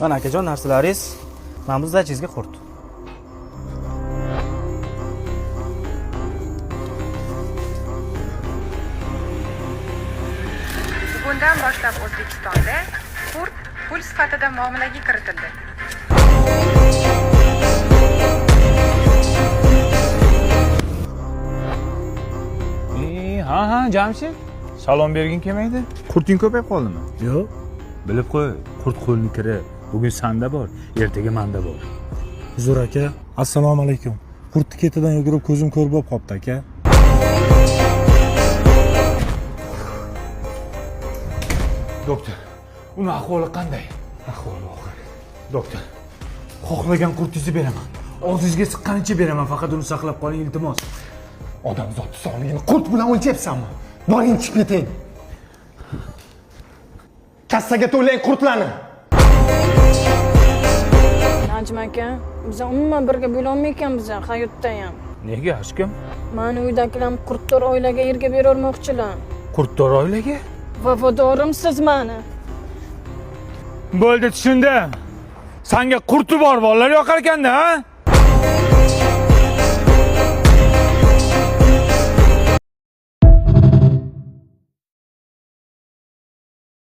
Mana akajon narsalaringiz. Mana bu zdachingizga qurt. Bugundan boshlab O'zbekistonda qurt pul sifatida muomalaga kiritildi. Ha, Jamshid. Salom bergin kelmaydi. Qurting ko'payib qoldimi? Yo'q. Bilib qo'y, qurt qo'lni kiri. Bugun sanda bor, ertaga manda bor. Huzur aka, assalomu alaykum. Qurtni ketidan yugurib ko'zim ko'r bo'lib qopti aka. Doktor, uni ahvoli qanday? Ahvoli og'ir. Doktor, xohlagan qurtingizni beraman. Og'zingizga siqqanicha beraman, faqat uni saqlab qoling iltimos. Odamzod sog'ligini qurt bilan o'lchyapsanmi? Boring chiqib keting. Kassaga to'lang qurtlarni. Najm aka, biz umuman birga bo'la olmaykanmiz hayotda ham. Nega hech kim? Mani uydagilar qurtdor oilaga erga berolmoqchilar. Qurtdor oilaga? Vafodorimsiz mani. Bo'ldi, tushundim. Senga qurti bor bolalar yoqar ekanda, ha?